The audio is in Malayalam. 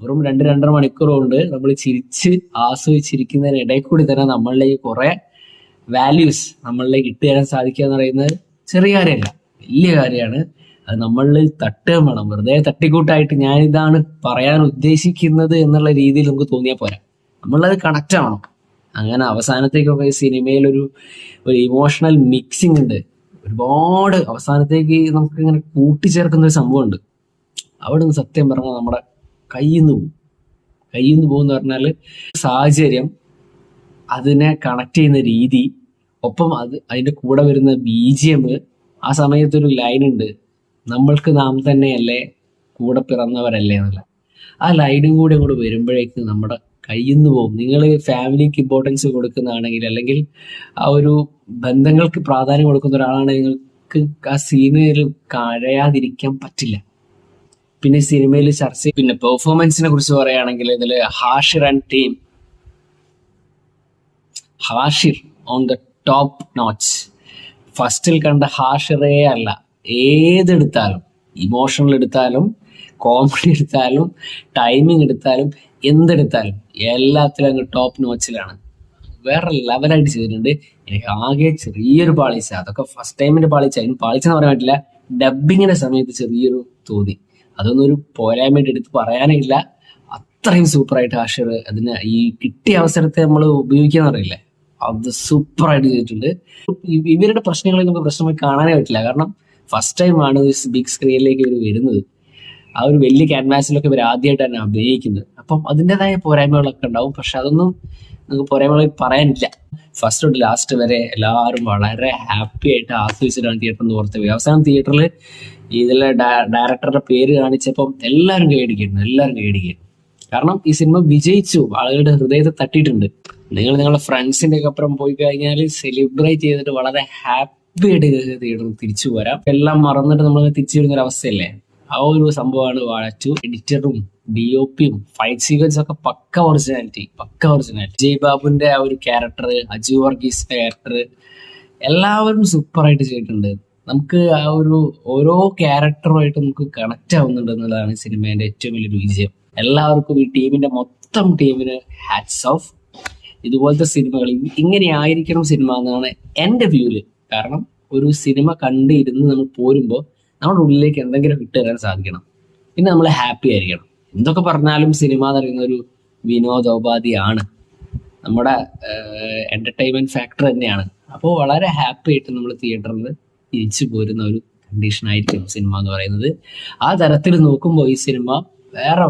വെറും 2-2.5 മണിക്കൂർ കൊണ്ട് നമ്മൾ ചിരിച്ച് ആസ്വദിച്ചിരിക്കുന്നതിനിടയിൽ കൂടി തന്നെ നമ്മളിലേക്ക് കുറെ വാല്യൂസ് നമ്മളിലേക്ക് ഇട്ട് തരാൻ സാധിക്കുക എന്ന് പറയുന്നത് ചെറിയ കാര്യമല്ല, വലിയ കാര്യമാണ്. അത് നമ്മളിൽ തട്ടുകയും വേണം. വെറുതെ തട്ടിക്കൂട്ടായിട്ട് ഞാൻ ഇതാണ് പറയാൻ ഉദ്ദേശിക്കുന്നത് എന്നുള്ള രീതിയിൽ നമുക്ക് തോന്നിയാൽ പോരാ, നമ്മളത് കണക്റ്റ് ആവണം. അങ്ങനെ അവസാനത്തേക്കൊക്കെ സിനിമയിൽ ഒരു ഇമോഷണൽ മിക്സിംഗ് ഉണ്ട്. ഒരുപാട് അവസാനത്തേക്ക് നമുക്ക് ഇങ്ങനെ കൂട്ടിച്ചേർക്കുന്ന ഒരു സംഭവമുണ്ട്. അവിടെ നിന്ന് സത്യം പറഞ്ഞാൽ നമ്മുടെ കയ്യിൽ നിന്ന് പോകുന്ന പറഞ്ഞാൽ സാഹചര്യം, അതിനെ കണക്ട് ചെയ്യുന്ന രീതി, ഒപ്പം അതിന്റെ കൂടെ വരുന്ന BGM. ആ സമയത്തൊരു ലൈൻ ഉണ്ട്, നമ്മൾക്ക് നാം തന്നെയല്ലേ കൂടെ പിറന്നവരല്ലേ എന്നുള്ള. ആ ലൈനും കൂടെ അങ്ങോട്ട് വരുമ്പോഴേക്ക് നമ്മുടെ കയ്യിൽ നിന്ന് പോകും. നിങ്ങൾ ഫാമിലിക്ക് ഇമ്പോർട്ടൻസ് കൊടുക്കുന്നതാണെങ്കിൽ, അല്ലെങ്കിൽ ആ ഒരു ബന്ധങ്ങൾക്ക് പ്രാധാന്യം കൊടുക്കുന്ന ഒരാളാണെങ്കിൽ നിങ്ങൾക്ക് ആ സീനിൽ കരയാതിരിക്കാൻ പറ്റില്ല. പിന്നെ സിനിമയിൽ പിന്നെ പെർഫോമൻസിനെ കുറിച്ച് പറയുകയാണെങ്കിൽ ഇതിൽ Hashir and team, Hashir on the top notch. ഫസ്റ്റിൽ കണ്ട ഹാഷിറേ അല്ല, ഏതെടുത്താലും, ഇമോഷണൽ എടുത്താലും, കോമഡി എടുത്താലും, ടൈമിങ് എടുത്താലും, എന്തെടുത്താലും എല്ലാത്തിലും അങ്ങ് ടോപ്പ് നോച്ചിലാണ്. വേറെ ലെവലായിട്ട് ചെയ്തിട്ടുണ്ട്. എനിക്ക് ആകെ ചെറിയൊരു പാളിച്ച, അതൊക്കെ ഫസ്റ്റ് ടൈമിന്റെ പാളിച്ച, അതിന് പാളിച്ചെന്ന് പറയാൻ പറ്റില്ല, ഡബിങ്ങിന്റെ സമയത്ത് ചെറിയൊരു തോന്നി. അതൊന്നും ഒരു പോരായ്മയായിട്ട് എടുത്ത് പറയാനില്ല. അത്രയും സൂപ്പറായിട്ട് ഹാഷിർ അതിന് ഈ കിട്ടിയ അവസരത്തെ നമ്മൾ ഉപയോഗിക്കാന്ന് അറിയില്ലേ, അത് സൂപ്പറായിട്ട് ചെയ്തിട്ടുണ്ട്. ഇവരുടെ പ്രശ്നങ്ങളെ നമുക്ക് പ്രശ്നമായി കാണാനേ പറ്റില്ല. കാരണം ഫസ്റ്റ് ടൈമാണ് ബിഗ് സ്ക്രീനിലേക്ക് ഇവർ വരുന്നത്. ആ ഒരു വലിയ ക്യാൻവാസിലൊക്കെ ഇവർ ആദ്യമായിട്ടാണ് അഭിനയിക്കുന്നത്. അപ്പം അതിൻ്റെതായ പോരായ്മകളൊക്കെ ഉണ്ടാവും. പക്ഷെ അതൊന്നും നമുക്ക് പോരായ്മകൾ പറയാനില്ല. ഫസ്റ്റ് തൊട്ട് ലാസ്റ്റ് വരെ എല്ലാവരും വളരെ ഹാപ്പി ആയിട്ട് ആസ്വദിച്ചിട്ടാണ് തിയേറ്ററിൽ നിന്ന് പുറത്ത് പോയി. അവസാനം തിയേറ്ററിൽ ഇതിലെ ഡയറക്ടറുടെ പേര് കാണിച്ചപ്പം എല്ലാവരും കൈയടിക്കുന്നു. കാരണം ഈ സിനിമ വിജയിച്ചു, ആളുകളുടെ ഹൃദയത്തെ തട്ടിയിട്ടുണ്ട്. നിങ്ങൾ നിങ്ങളുടെ ഫ്രണ്ട്സിന്റെ ഒക്കെ അപ്പുറം പോയി കഴിഞ്ഞാൽ സെലിബ്രേറ്റ് ചെയ്തിട്ട് വളരെ ഹാപ്പി ആയിട്ട് തിയേറ്ററിൽ തിരിച്ചു പോരാം. എല്ലാം മറന്നിട്ട് നമ്മൾ തിരിച്ചു വരുന്ന ഒരു അവസ്ഥയല്ലേ, ആ ഒരു സംഭവമാണ് വാഴ 2. എഡിറ്ററും DOPയും ഫൈറ്റ് സീക്വൻസ് ഒക്കെ പക്ക ഒറിജിനാലിറ്റി. ജയ് ബാബുന്റെ ആ ഒരു ക്യാരക്ടർ, അജു വർഗീസിന്റെ ക്യാരക്ടർ, എല്ലാവരും സൂപ്പറായിട്ട് ചെയ്തിട്ടുണ്ട്. നമുക്ക് ആ ഒരു ഓരോ ക്യാരക്ടറുമായിട്ട് നമുക്ക് കണക്ട് ആവുന്നുണ്ട് എന്നുള്ളതാണ് സിനിമേന്റെ ഏറ്റവും വലിയൊരു വിജയം. എല്ലാവർക്കും, ഈ മൊത്തം ടീമിന് ഹാറ്റ്സ് ഓഫ്. ഇതുപോലത്തെ സിനിമകൾ ഇങ്ങനെ ആയിരിക്കണം സിനിമ എന്നാണ് എൻ്റെ വ്യൂല്. കാരണം ഒരു സിനിമ കണ്ടിരുന്ന് നമ്മൾ പോരുമ്പോൾ നമ്മുടെ ഉള്ളിലേക്ക് എന്തെങ്കിലും ഇട്ട് തരാൻ സാധിക്കണം. പിന്നെ നമ്മൾ ഹാപ്പി ആയിരിക്കണം. എന്തൊക്കെ പറഞ്ഞാലും സിനിമ എന്ന് പറയുന്ന ഒരു വിനോദോപാധിയാണ്, നമ്മുടെ എന്റർടൈൻമെന്റ് ഫാക്ടർ തന്നെയാണ്. അപ്പോൾ വളരെ ഹാപ്പി ആയിട്ട് നമ്മൾ തിയേറ്ററിൽ തിരിച്ചു പോരുന്ന ഒരു കണ്ടീഷൻ ആയിരിക്കും സിനിമ എന്ന് പറയുന്നത്. ആ തരത്തിൽ നോക്കുമ്പോൾ ഈ സിനിമ വേറെ